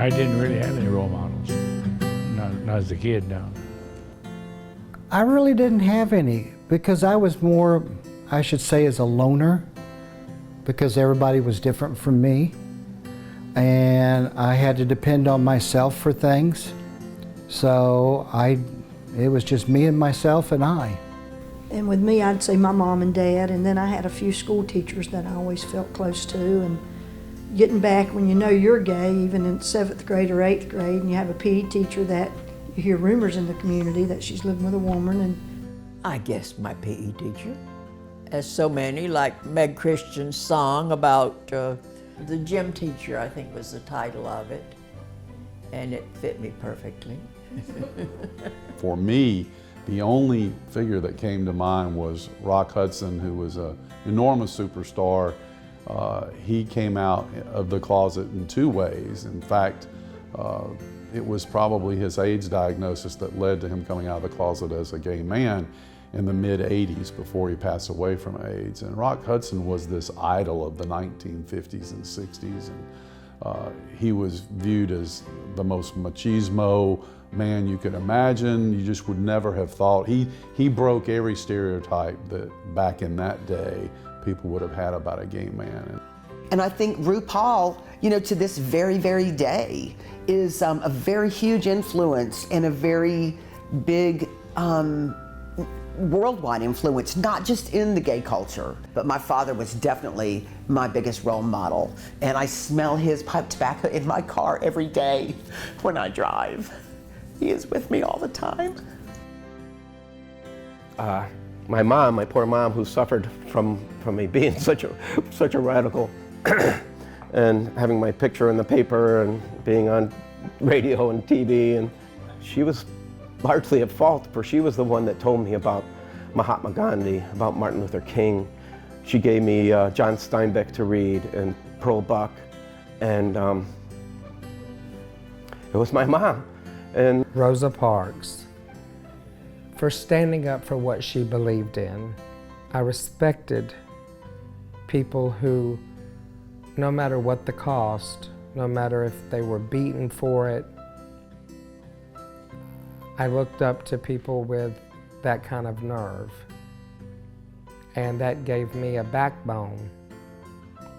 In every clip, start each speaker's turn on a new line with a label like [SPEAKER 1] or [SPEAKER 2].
[SPEAKER 1] I didn't really have any role models, not as a kid, no.
[SPEAKER 2] I really didn't have any because I was more, I should say, as a loner, because everybody was different from me. And I had to depend on myself for things. So it was just me and myself and I.
[SPEAKER 3] And with me, I'd say my mom and dad, and then I had a few school teachers that I always felt close to. And getting back when you know you're gay, even in 7th grade or 8th grade, and you have a PE teacher that you hear rumors in the community that she's living with a woman. And
[SPEAKER 4] I guess my PE teacher, as so many, like Meg Christian's song about the gym teacher, I think was the title of it, and it fit me perfectly.
[SPEAKER 5] For me, the only figure that came to mind was Rock Hudson, who was an enormous superstar. He came out of the closet in 2 ways. In fact, it was probably his AIDS diagnosis that led to him coming out of the closet as a gay man in the mid-'80s before he passed away from AIDS. And Rock Hudson was this idol of the 1950s and 60s. And he was viewed as the most machismo man you could imagine. You just would never have thought. He broke every stereotype that back in that day people would have had about a gay man.
[SPEAKER 6] And I think RuPaul, to this very, very day, is a very huge influence and a very big worldwide influence, not just in the gay culture. But my father was definitely my biggest role model. And I smell his pipe tobacco in my car every day when I drive. He is with me all the time.
[SPEAKER 7] My mom, my poor mom, who suffered from me being such a radical and having my picture in the paper and being on radio and TV, and she was largely at fault, for she was the one that told me about Mahatma Gandhi, about Martin Luther King. She gave me John Steinbeck to read and Pearl Buck, and it was my mom. And
[SPEAKER 8] Rosa Parks, for standing up for what she believed in. I respected people who, no matter what the cost, no matter if they were beaten for it, I looked up to people with that kind of nerve. And that gave me a backbone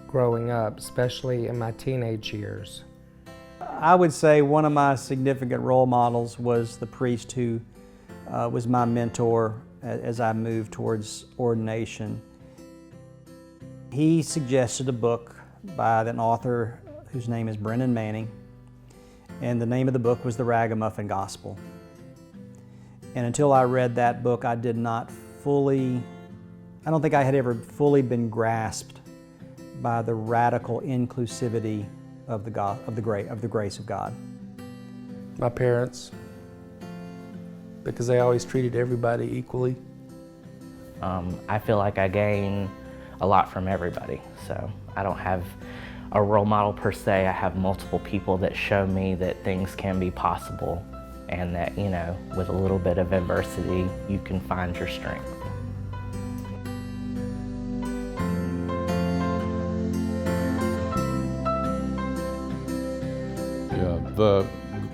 [SPEAKER 8] growing up, especially in my teenage years.
[SPEAKER 9] I would say one of my significant role models was the priest who was my mentor as I moved towards ordination. He suggested a book by an author whose name is Brennan Manning, and the name of the book was The Ragamuffin Gospel. And until I read that book, I did not fully, I don't think I had ever fully been grasped by the radical inclusivity of the grace of God.
[SPEAKER 10] My parents, because they always treated everybody equally.
[SPEAKER 11] I feel like I gain a lot from everybody, so I don't have a role model per se. I have multiple people that show me that things can be possible and that, with a little bit of adversity, you can find your strength.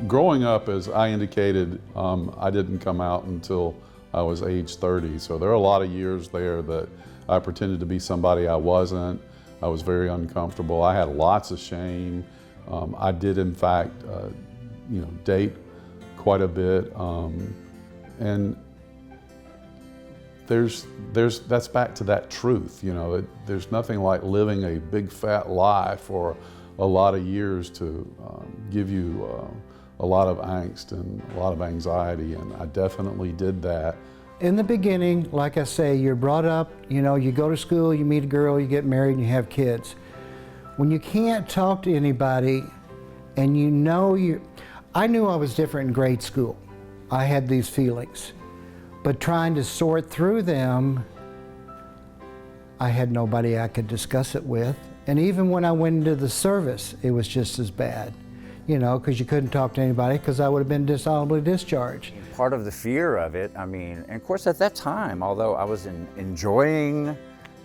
[SPEAKER 5] Growing up, as I indicated, I didn't come out until I was age 30. So there are a lot of years there that I pretended to be somebody I wasn't. I was very uncomfortable. I had lots of shame. I did, in fact, date quite a bit. And that's back to that truth. There's nothing like living a big fat lie for a lot of years to give you a lot of angst and a lot of anxiety, and I definitely did that.
[SPEAKER 2] In the beginning, like I say, you're brought up, you go to school, you meet a girl, you get married, and you have kids. When you can't talk to anybody, and I knew I was different in grade school. I had these feelings, but trying to sort through them, I had nobody I could discuss it with. And even when I went into the service, it was just as bad, because you couldn't talk to anybody because I would have been dishonorably discharged.
[SPEAKER 12] Part of the fear of it, and of course at that time, although I was enjoying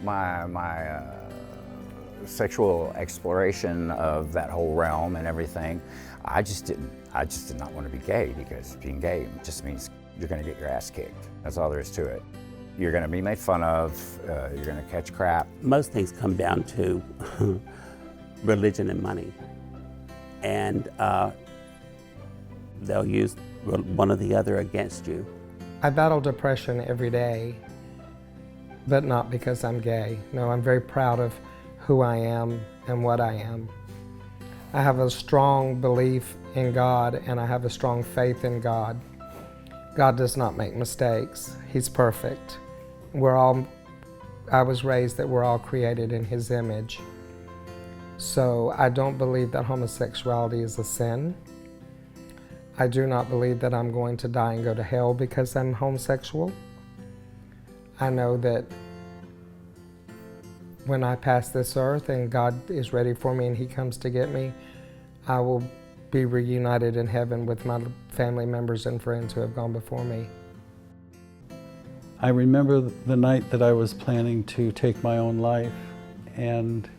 [SPEAKER 12] my sexual exploration of that whole realm and everything, I just did not want to be gay, because being gay just means you're going to get your ass kicked. That's all there is to it. You're going to be made fun of, you're going to catch crap.
[SPEAKER 13] Most things come down to religion and money. And they'll use one or the other against you.
[SPEAKER 8] I battle depression every day, but not because I'm gay. No, I'm very proud of who I am and what I am. I have a strong belief in God, and I have a strong faith in God. God does not make mistakes. He's perfect. I was raised that we're all created in His image. So I don't believe that homosexuality is a sin. I do not believe that I'm going to die and go to hell because I'm homosexual. I know that when I pass this earth and God is ready for me and He comes to get me, I will be reunited in heaven with my family members and friends who have gone before me.
[SPEAKER 1] I remember the night that I was planning to take my own life, and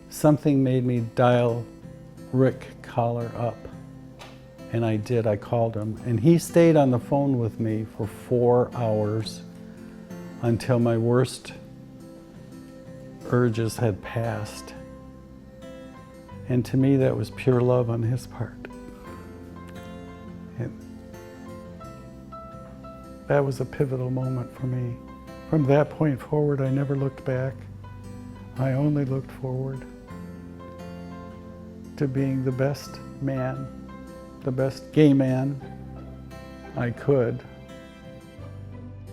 [SPEAKER 1] something made me dial Rick Collar up. And I did, I called him. And he stayed on the phone with me for 4 hours until my worst urges had passed. And to me, that was pure love on his part. And that was a pivotal moment for me. From that point forward, I never looked back. I only looked forward to being the best man, the best gay man I could.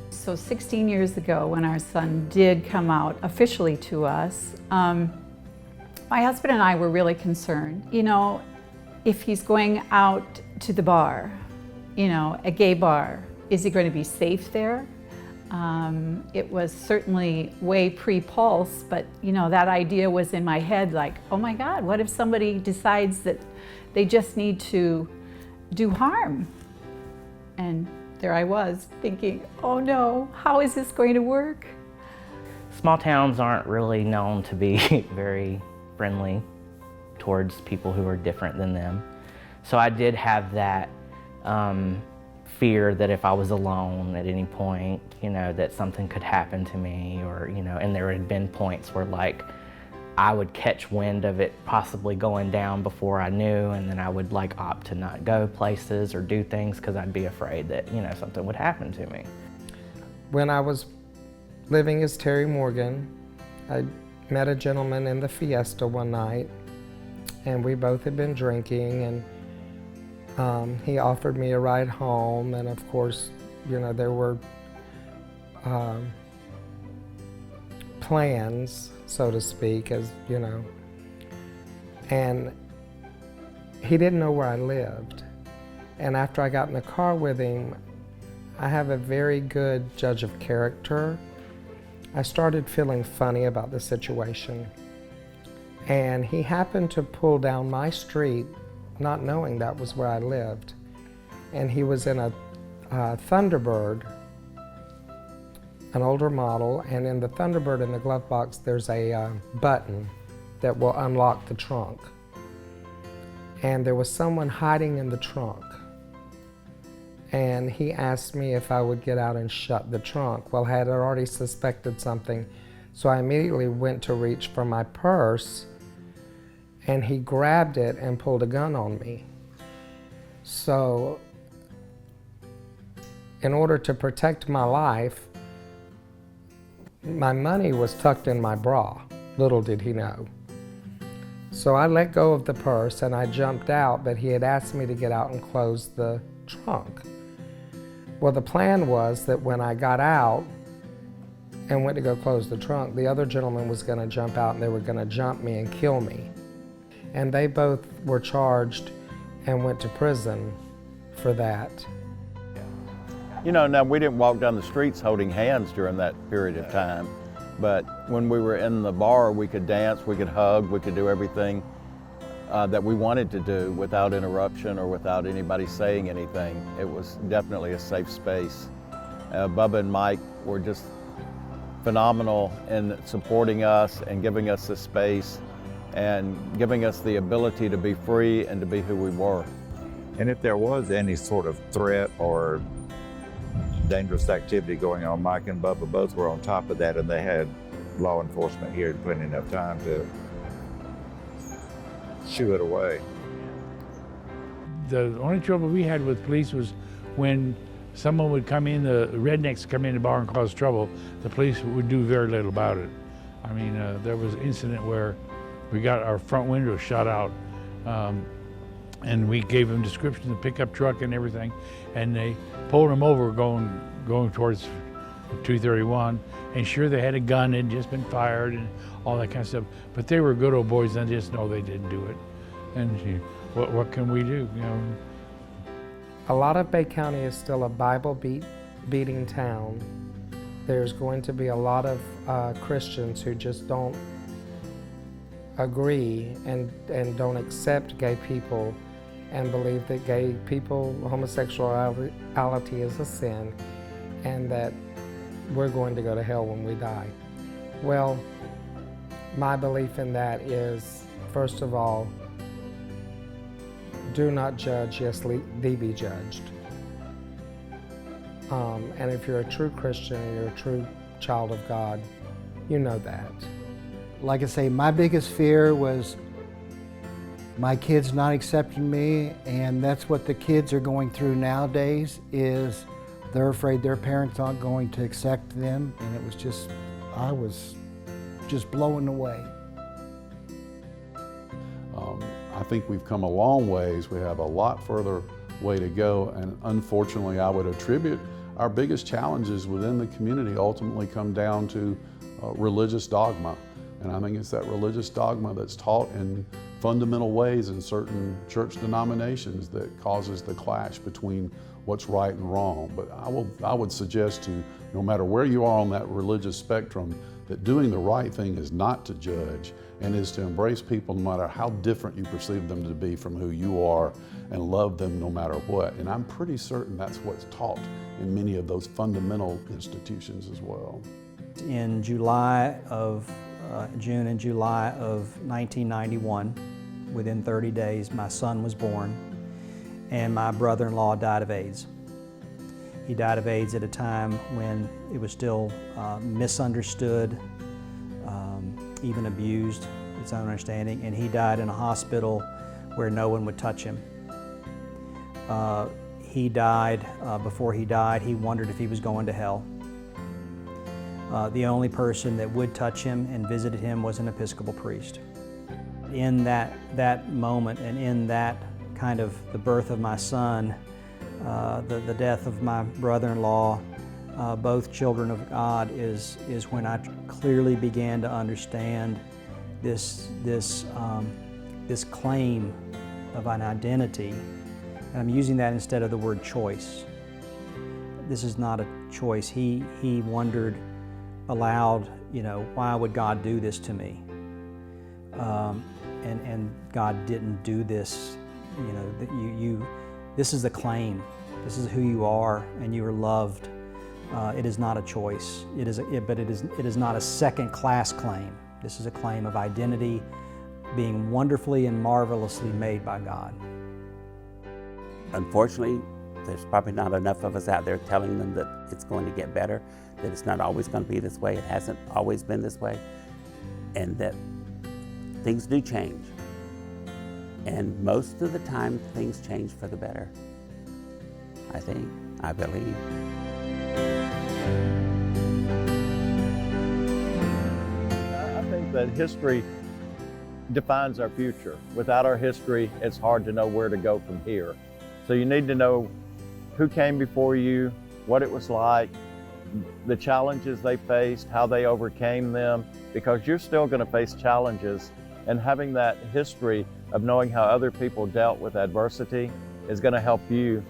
[SPEAKER 14] So 16 years ago, when our son did come out officially to us, my husband and I were really concerned. You know, if he's going out to the bar, you know, a gay bar, is he going to be safe there? It was certainly way pre-Pulse, but you know, that idea was in my head, like, oh my God, what if somebody decides that they just need to do harm? And there I was thinking, oh no, how is this going to work?
[SPEAKER 11] Small towns aren't really known to be very friendly towards people who are different than them. So I did have that fear that if I was alone at any point, you know, that something could happen to me, or, you know, and there had been points where like I would catch wind of it possibly going down before I knew, and then I would like opt to not go places or do things because I'd be afraid that, you know, something would happen to me.
[SPEAKER 8] When I was living as Terry Morgan, I met a gentleman in the Fiesta one night, and we both had been drinking, and he offered me a ride home, and of course, you know, there were plans, so to speak, as you know, and he didn't know where I lived. And after I got in the car with him, I have a very good judge of character. I started feeling funny about the situation, and he happened to pull down my street not knowing that was where I lived, and he was in a Thunderbird, an older model, and in the Thunderbird in the glove box there's a button that will unlock the trunk, and there was someone hiding in the trunk, and he asked me if I would get out and shut the trunk. Well, I had already suspected something, so I immediately went to reach for my purse, and he grabbed it and pulled a gun on me. So in order to protect my life, my money was tucked in my bra. Little did he know. So I let go of the purse and I jumped out, but he had asked me to get out and close the trunk. Well, the plan was that when I got out and went to go close the trunk, the other gentleman was going to jump out and they were going to jump me and kill me. And they both were charged and went to prison for that.
[SPEAKER 15] You know, now we didn't walk down the streets holding hands during that period of time, but when we were in the bar, we could dance, we could hug, we could do everything that we wanted to do without interruption or without anybody saying anything. It was definitely a safe space. Bubba and Mike were just phenomenal in supporting us and giving us the space and giving us the ability to be free and to be who we were.
[SPEAKER 16] And if there was any sort of threat or dangerous activity going on, Mike and Bubba both were on top of that, and they had law enforcement here plenty of time to shoo it away.
[SPEAKER 17] The only trouble we had with police was when someone would come in, the rednecks come in the bar and cause trouble, the police would do very little about it. I mean, there was an incident where we got our front window shot out, and we gave them descriptions of the pickup truck and everything, and they pulled them over going towards 231, and sure, they had a gun, it had just been fired and all that kind of stuff, but they were good old boys and just know they didn't do it. And what can we do, you know?
[SPEAKER 8] A lot of Bay County is still a Bible beating town. There's going to be a lot of Christians who just don't agree and don't accept gay people and believe that gay people, homosexuality is a sin and that we're going to go to hell when we die. Well, my belief in that is, first of all, do not judge, yes, thee be judged. And if you're a true Christian and you're a true child of God, you know that.
[SPEAKER 2] Like I say, my biggest fear was my kids not accepting me, and that's what the kids are going through nowadays, is they're afraid their parents aren't going to accept them, and it was just, I was just blown away.
[SPEAKER 5] I think we've come a long ways. We have a lot further way to go, and unfortunately I would attribute our biggest challenges within the community ultimately come down to religious dogma. And I think it's that religious dogma that's taught in fundamental ways in certain church denominations that causes the clash between what's right and wrong. But I would suggest to, no matter where you are on that religious spectrum, that doing the right thing is not to judge and is to embrace people no matter how different you perceive them to be from who you are, and love them no matter what. And I'm pretty certain that's what's taught in many of those fundamental institutions as well.
[SPEAKER 9] In June and July of 1991, within 30 days, my son was born, and my brother-in-law died of AIDS. He died of AIDS at a time when it was still misunderstood, even abused, it's our understanding, and he died in a hospital where no one would touch him. He died, before he died, he wondered if he was going to hell. The only person that would touch him and visited him was an Episcopal priest. In that moment and in that kind of the birth of my son, the death of my brother-in-law, both children of God, is when I clearly began to understand this claim of an identity. And I'm using that instead of the word choice. This is not a choice. He wondered aloud, you know, why would God do this to me? And God didn't do this. You know, this is a claim. This is who you are, and you are loved. It is not a choice. It is not a second-class claim. This is a claim of identity, being wonderfully and marvelously made by God.
[SPEAKER 13] Unfortunately, there's probably not enough of us out there telling them that it's going to get better, that it's not always going to be this way, it hasn't always been this way, and that things do change. And most of the time, things change for the better. I believe.
[SPEAKER 15] I think that history defines our future. Without our history, it's hard to know where to go from here. So you need to know who came before you, what it was like, the challenges they faced, how they overcame them, because you're still going to face challenges, and having that history of knowing how other people dealt with adversity is going to help you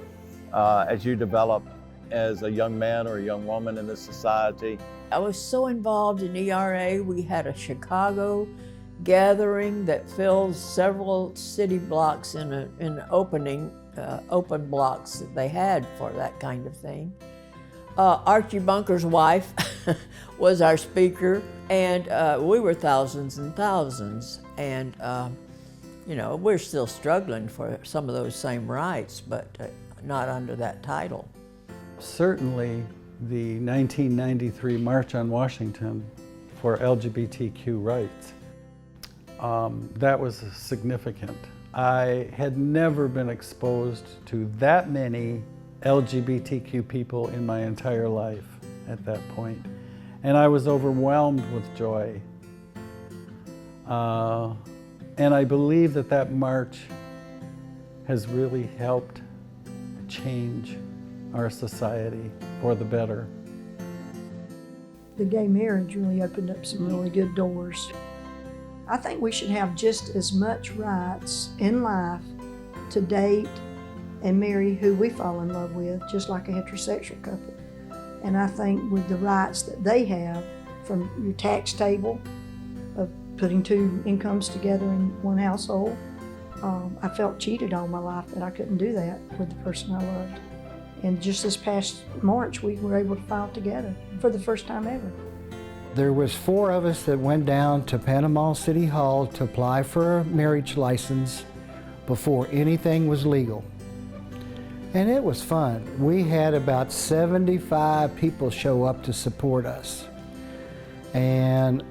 [SPEAKER 15] as you develop as a young man or a young woman in this society.
[SPEAKER 4] I was so involved in ERA, we had a Chicago gathering that filled several city blocks in open blocks that they had for that kind of thing. Archie Bunker's wife was our speaker, and we were thousands and thousands. And you know, we're still struggling for some of those same rights, but not under that title.
[SPEAKER 1] Certainly, the 1993 March on Washington for LGBTQ rights, that was significant. I had never been exposed to that many LGBTQ people in my entire life at that point, and I was overwhelmed with joy. And I believe that that march has really helped change our society for the better.
[SPEAKER 3] The gay marriage really opened up some really good doors. I think we should have just as much rights in life to date and marry who we fall in love with, just like a heterosexual couple. And I think with the rights that they have from your tax table of putting two incomes together in one household, I felt cheated all my life that I couldn't do that with the person I loved. And just this past March, we were able to file together for the first time ever.
[SPEAKER 2] There was 4 of us that went down to Panama City Hall to apply for a marriage license before anything was legal. And it was fun. We had about 75 people show up to support us. And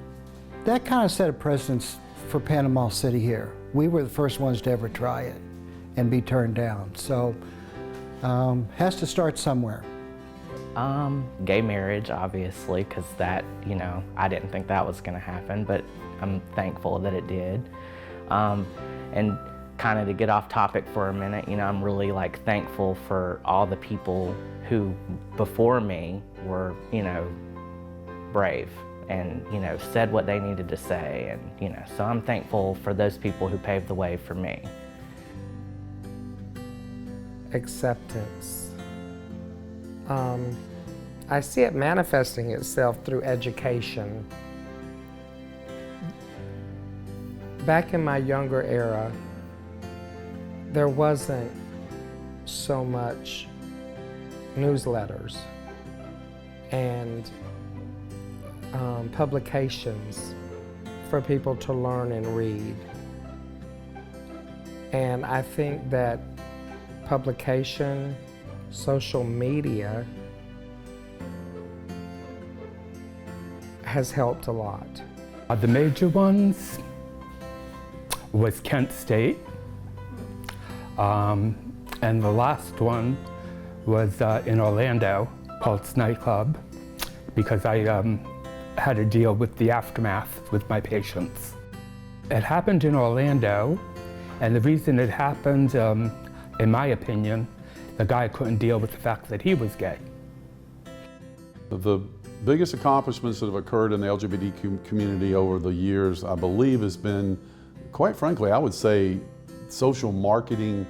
[SPEAKER 2] that kind of set a precedence for Panama City here. We were the first ones to ever try it and be turned down. So, has to start somewhere.
[SPEAKER 11] Gay marriage, obviously, because that, you know, I didn't think that was going to happen, but I'm thankful that it did. And kind of to get off topic for a minute, you know, I'm really like thankful for all the people who before me were, you know, brave and, you know, said what they needed to say, and, you know, so I'm thankful for those people who paved the way for me.
[SPEAKER 8] Acceptance. I see it manifesting itself through education. Back in my younger era, there wasn't so much newsletters and publications for people to learn and read. And I think that publication, social media has helped a lot.
[SPEAKER 18] The major ones was Kent State, and the last one was in Orlando, Pulse nightclub, because I had to deal with the aftermath with my patients. It happened in Orlando, and the reason it happened, in my opinion, the guy couldn't deal with the fact that he was gay.
[SPEAKER 5] The biggest accomplishments that have occurred in the LGBTQ community over the years, I believe, has been, quite frankly, I would say social marketing.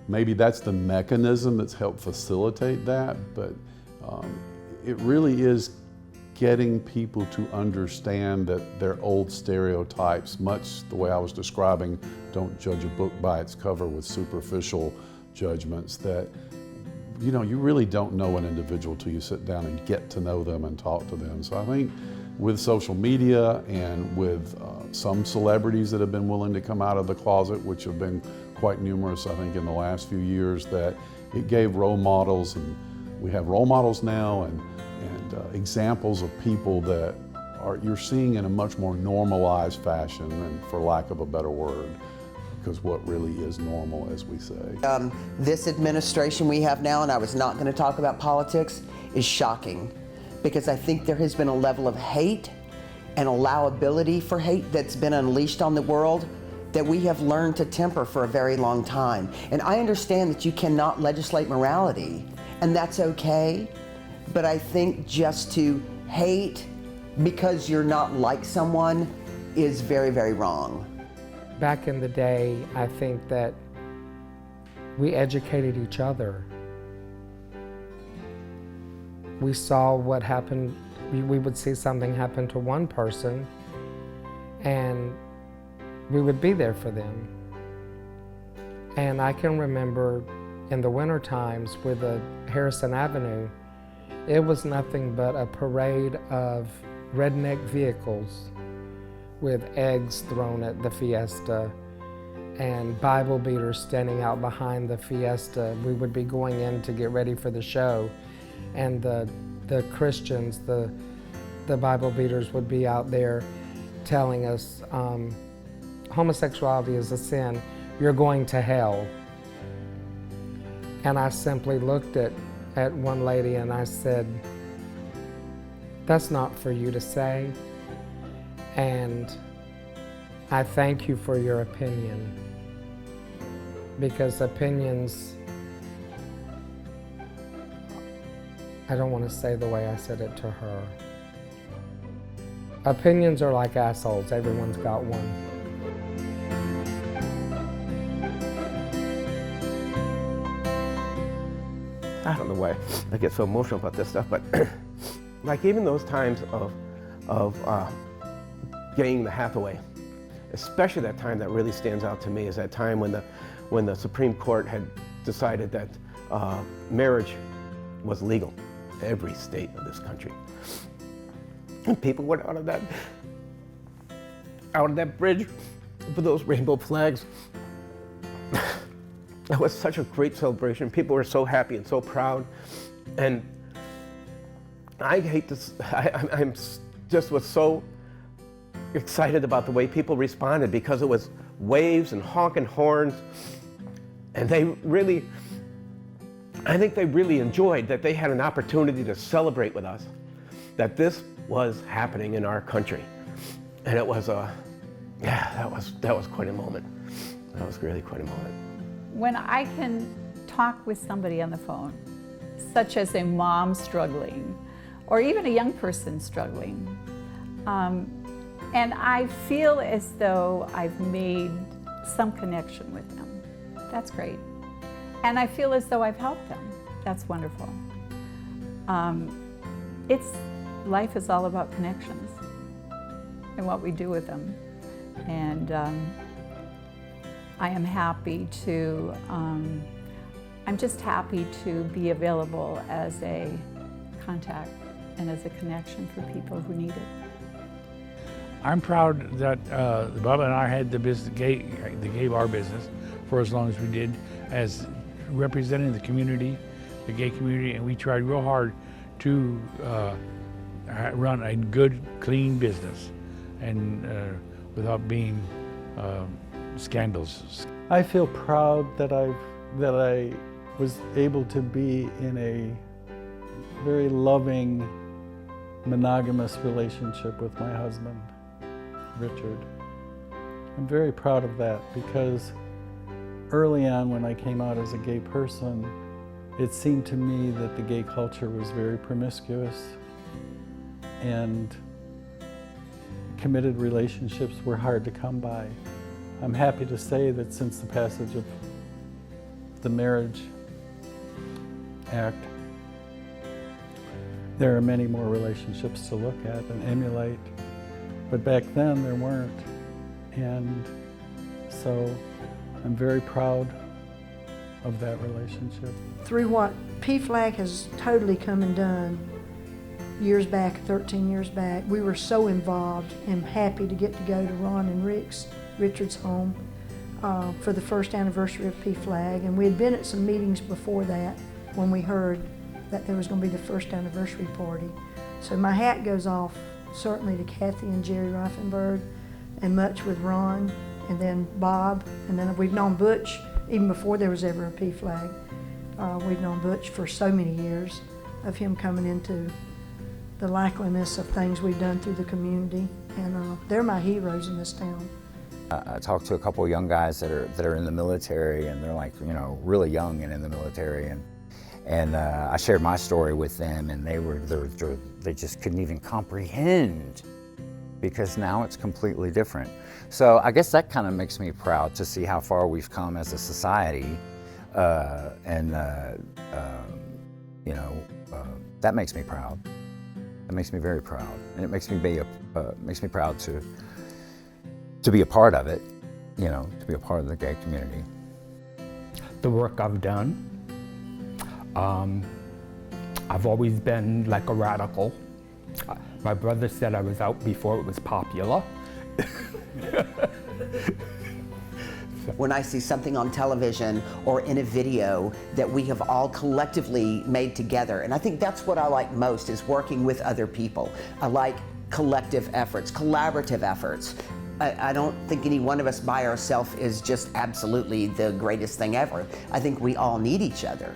[SPEAKER 5] Maybe that's the mechanism that's helped facilitate that, but it really is getting people to understand that their old stereotypes, much the way I was describing, don't judge a book by its cover with superficial judgments, that you know, you really don't know an individual till you sit down and get to know them and talk to them. So I think with social media and with some celebrities that have been willing to come out of the closet, which have been quite numerous, I think, in the last few years, that it gave role models, and we have role models now and examples of people that you're seeing in a much more normalized fashion, and for lack of a better word, because what really is normal, as we say.
[SPEAKER 6] This administration we have now, and I was not going to talk about politics, is shocking, because I think there has been a level of hate and allowability for hate that's been unleashed on the world that we have learned to temper for a very long time. And I understand that you cannot legislate morality, and that's okay, but I think just to hate because you're not like someone is very, very wrong.
[SPEAKER 8] Back in the day, I think that we educated each other. We saw what happened. We would see something happen to one person, and we would be there for them. And I can remember in the winter times with the Harrison Avenue, It was nothing but a parade of redneck vehicles with eggs thrown at the fiesta and Bible beaters standing out behind the fiesta. We would be going in to get ready for the show, and the Christians, the Bible beaters would be out there telling us homosexuality is a sin, you're going to hell. And I simply looked at one lady and I said, that's not for you to say, and I thank you for your opinion, because opinions, I don't want to say the way I said it to her. Opinions are like assholes, everyone's got one.
[SPEAKER 7] I don't know why I get so emotional about this stuff, but like even those times of getting the Hathaway, especially that time that really stands out to me is that time when the Supreme Court had decided that marriage was legal in every state of this country. And people went out of that bridge with those rainbow flags. It was such a great celebration. People were so happy and so proud. And I hate this, I'm just was so excited about the way people responded, because it was waves and honking horns. And they really, I think they really enjoyed that they had an opportunity to celebrate with us, that this was happening in our country. And it was that was quite a moment. That was really quite a moment.
[SPEAKER 14] When I can talk with somebody on the phone, such as a mom struggling, or even a young person struggling, and I feel as though I've made some connection with them, that's great. And I feel as though I've helped them, that's wonderful. Life is all about connections and what we do with them. And I am happy to, I'm just happy to be available as a contact and as a connection for people who need it.
[SPEAKER 17] I'm proud that Bubba and I had the gay bar business for as long as we did, as representing the community, the gay community, and we tried real hard to run a good, clean business, and without being scandals.
[SPEAKER 1] I feel proud that I was able to be in a very loving, monogamous relationship with my husband, Richard. I'm very proud of that, because early on when I came out as a gay person, it seemed to me that the gay culture was very promiscuous, and committed relationships were hard to come by. I'm happy to say that since the passage of the Marriage Act, there are many more relationships to look at and emulate. But back then there weren't. And so I'm very proud of that relationship.
[SPEAKER 3] Through what PFLAG has totally come and done years back, 13 years back, we were so involved and happy to get to go to Ron and Richard's home for the first anniversary of PFLAG. And we had been at some meetings before that when we heard that there was going to be the first anniversary party. So my hat goes off certainly to Kathy and Jerry Reifenberg, and much with Ron, and then Bob, and then we've known Butch even before there was ever a PFLAG. We've known Butch for so many years, of him coming into the likeliness of things we've done through the community, and they're my heroes in this town.
[SPEAKER 12] I talked to a couple of young guys that are in the military, and they're like, you know, really young and in the military, and I shared my story with them, and they just couldn't even comprehend, because now it's completely different. So I guess that kind of makes me proud to see how far we've come as a society, you know, that makes me proud. It makes me very proud, and it makes me proud to be a part of it, you know, to be a part of the gay community.
[SPEAKER 18] The work I've done, I've always been like a radical. My brother said I was out before it was popular.
[SPEAKER 6] When I see something on television or in a video that we have all collectively made together, and I think that's what I like most, is working with other people. I like collective efforts, collaborative efforts. I don't think any one of us by ourselves is just absolutely the greatest thing ever. I think we all need each other.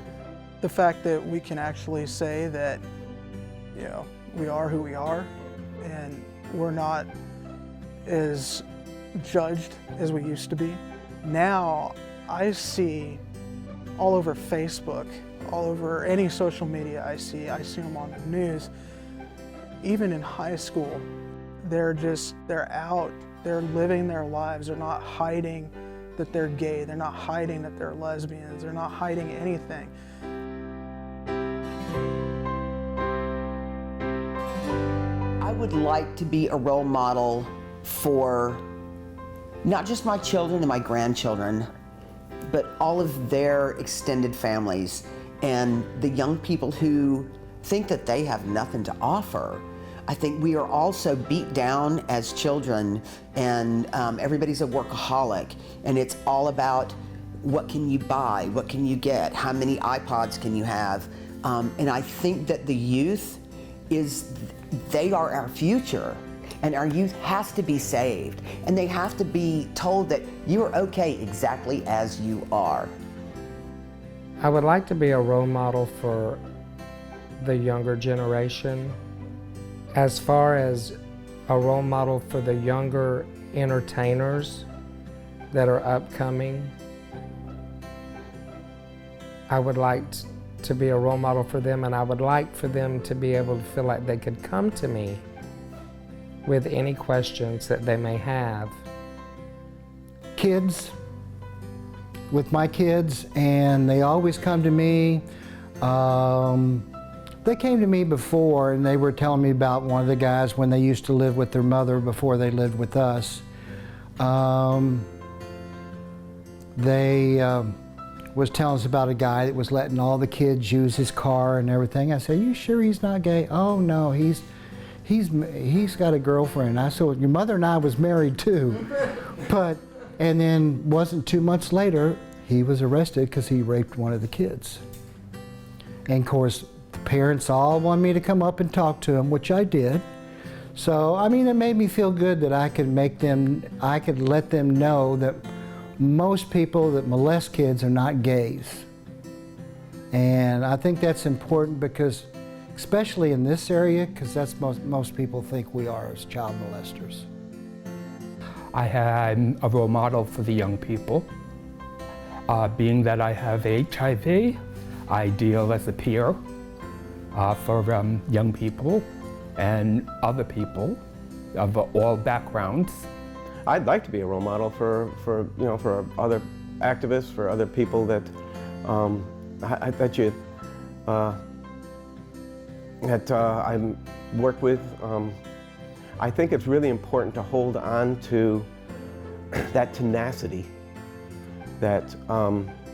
[SPEAKER 19] The fact that we can actually say that, you know, we are who we are, and we're not as judged as we used to be. Now I see all over Facebook, all over any social media I see them on the news. Even in high school, they're out, they're living their lives. They're not hiding that they're gay, they're not hiding that they're lesbians, they're not hiding anything.
[SPEAKER 6] I would like to be a role model for not just my children and my grandchildren, but all of their extended families and the young people who think that they have nothing to offer. I think we are all so beat down as children, and everybody's a workaholic, and it's all about what can you buy, what can you get, how many iPods can you have, and I think that the youth they are our future. And our youth has to be saved, and they have to be told that you are okay exactly as you are.
[SPEAKER 8] I would like to be a role model for the younger generation. As far as a role model for the younger entertainers that are upcoming, I would like to be a role model for them, and I would like for them to be able to feel like they could come to me with any questions that they may have.
[SPEAKER 2] Kids, with my kids, and they always come to me. They came to me before, and they were telling me about one of the guys when they used to live with their mother before they lived with us. They was telling us about a guy that was letting all the kids use his car and everything. I said, "You sure he's not gay?" "Oh no, he's got a girlfriend." I said, "Well, your mother and I was married too." And then wasn't 2 months later, he was arrested because he raped one of the kids. And of course, the parents all wanted me to come up and talk to him, which I did. So, I mean, it made me feel good that I could let them know that most people that molest kids are not gays. And I think that's important because, especially in this area, because that's most people think we are as child molesters.
[SPEAKER 18] I am a role model for the young people. Being that I have HIV, I deal as a peer for young people and other people of all backgrounds.
[SPEAKER 7] I'd like to be a role model for other activists, for other people that I work with. I think it's really important to hold on to that tenacity, that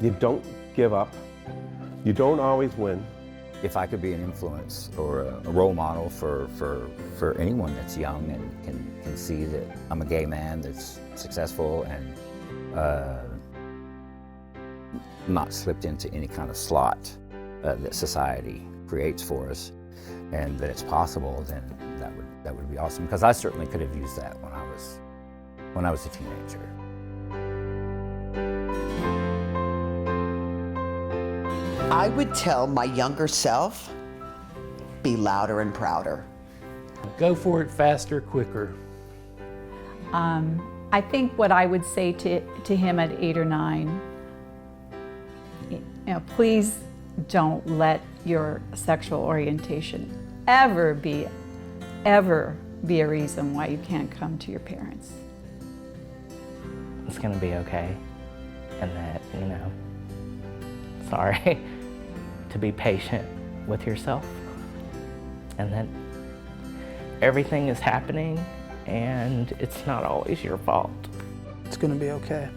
[SPEAKER 7] you don't give up, you don't always win.
[SPEAKER 12] If I could be an influence or a role model for anyone that's young and can see that I'm a gay man that's successful and not slipped into any kind of slot that society creates for us, and that it's possible, then that would be awesome. Because I certainly could have used that when I was a teenager.
[SPEAKER 6] I would tell my younger self, be louder and prouder.
[SPEAKER 17] Go for it faster, quicker.
[SPEAKER 14] I think what I would say to him at 8 or 9, please don't let your sexual orientation ever be a reason why you can't come to your parents.
[SPEAKER 11] It's gonna be okay, and that, sorry, to be patient with yourself, and that everything is happening and it's not always your fault.
[SPEAKER 19] It's gonna be okay.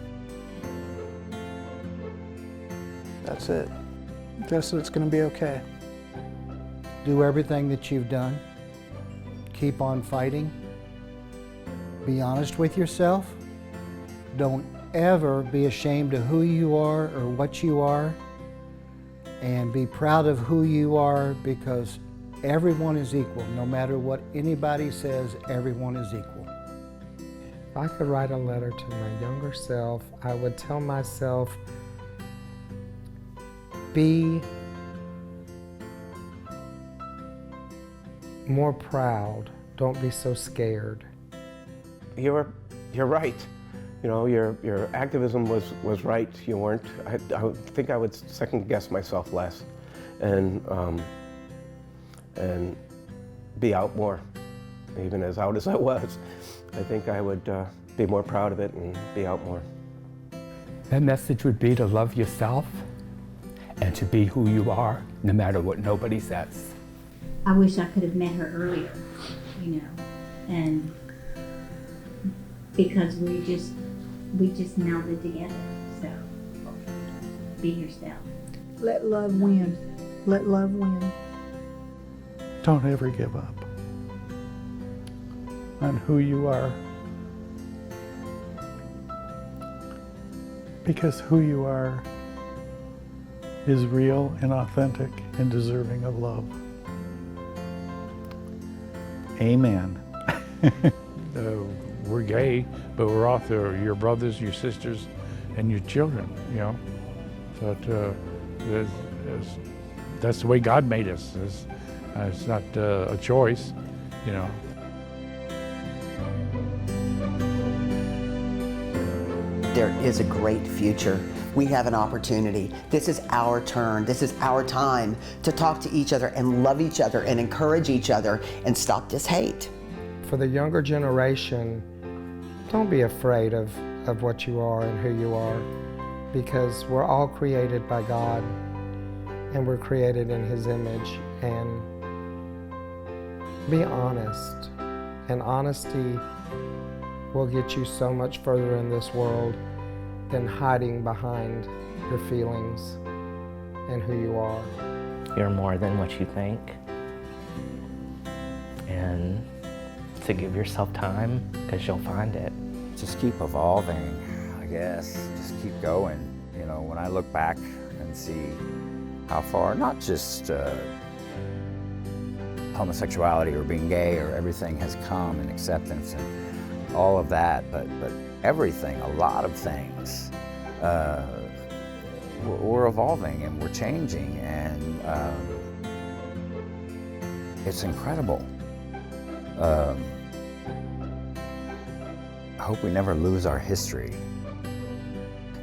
[SPEAKER 19] That's it. Just that it's gonna be okay.
[SPEAKER 2] Do everything that you've done. Keep on fighting. Be honest with yourself. Don't ever be ashamed of who you are or what you are. And be proud of who you are, because everyone is equal. No matter what anybody says, everyone is equal.
[SPEAKER 8] If I could write a letter to my younger self, I would tell myself, be more proud. Don't be so scared.
[SPEAKER 7] You're right. You know, your activism was right. You weren't. I think I would second guess myself less, and be out more. Even as out as I was, I think I would be more proud of it and be out more.
[SPEAKER 18] That message would be to love yourself and to be who you are, no matter what nobody says.
[SPEAKER 20] I wish I could have met her earlier, you know, and because we just melded together. So be yourself.
[SPEAKER 3] Let love win. Let love win.
[SPEAKER 1] Don't ever give up on who you are, because who you are is real and authentic and deserving of love. Amen.
[SPEAKER 17] We're gay, but we're also your brothers, your sisters, and your children, you know. So that's the way God made us. It's not a choice, you know.
[SPEAKER 6] There is a great future. We have an opportunity. This is our turn. This is our time to talk to each other and love each other and encourage each other and stop this hate.
[SPEAKER 8] For the younger generation, don't be afraid of what you are and who you are, because we're all created by God and we're created in His image. And be honest, and honesty will get you so much further in this world than hiding behind your feelings and who you are.
[SPEAKER 11] You're more than what you think. And to give yourself time, because you'll find it.
[SPEAKER 12] Just keep evolving, I guess. Just keep going. You know, when I look back and see how far, not just homosexuality or being gay or everything has come, and acceptance and all of that, but everything, a lot of things, we're evolving and we're changing, and it's incredible. I hope we never lose our history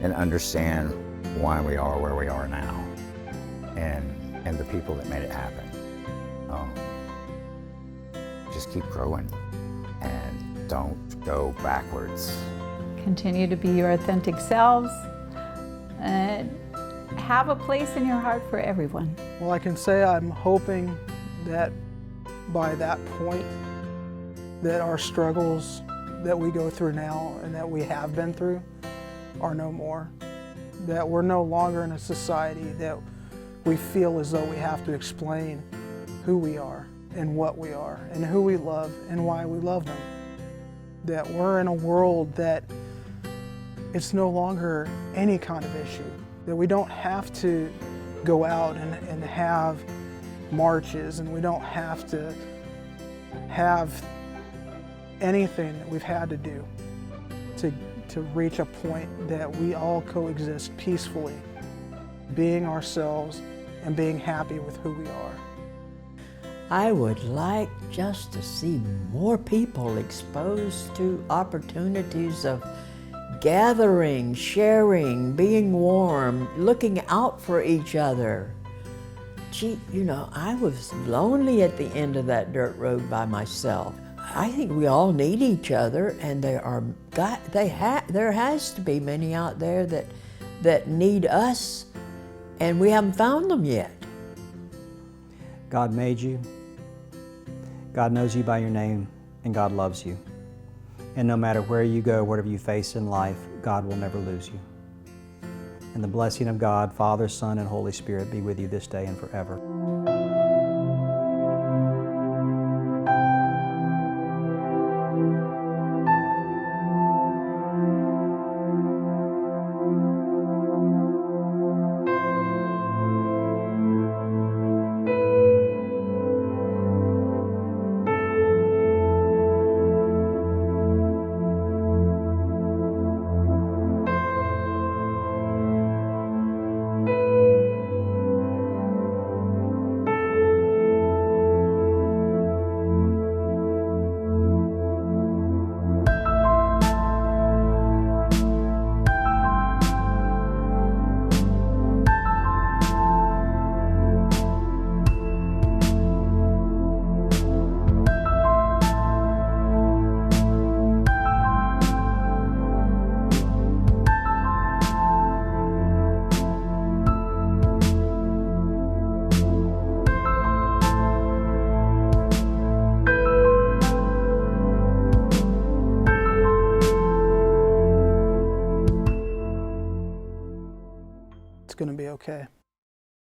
[SPEAKER 12] and understand why we are where we are now, and the people that made it happen. Just keep growing and don't go backwards.
[SPEAKER 14] Continue to be your authentic selves and have a place in your heart for everyone.
[SPEAKER 19] Well, I can say I'm hoping that by that point that our struggles that we go through now and that we have been through are no more. That we're no longer in a society that we feel as though we have to explain who we are and what we are and who we love and why we love them. That we're in a world that it's no longer any kind of issue. That we don't have to go out and have marches, and we don't have to have anything that we've had to do to reach a point that we all coexist peacefully, being ourselves and being happy with who we are.
[SPEAKER 4] I would like just to see more people exposed to opportunities of gathering, sharing, being warm, looking out for each other. Gee, you know, I was lonely at the end of that dirt road by myself. I think we all need each other, and there has to be many out there that need us, and we haven't found them yet.
[SPEAKER 9] God made you. God knows you by your name, and God loves you. And no matter where you go, whatever you face in life, God will never lose you. And the blessing of God, Father, Son, and Holy Spirit be with you this day and forever.
[SPEAKER 19] going to be okay.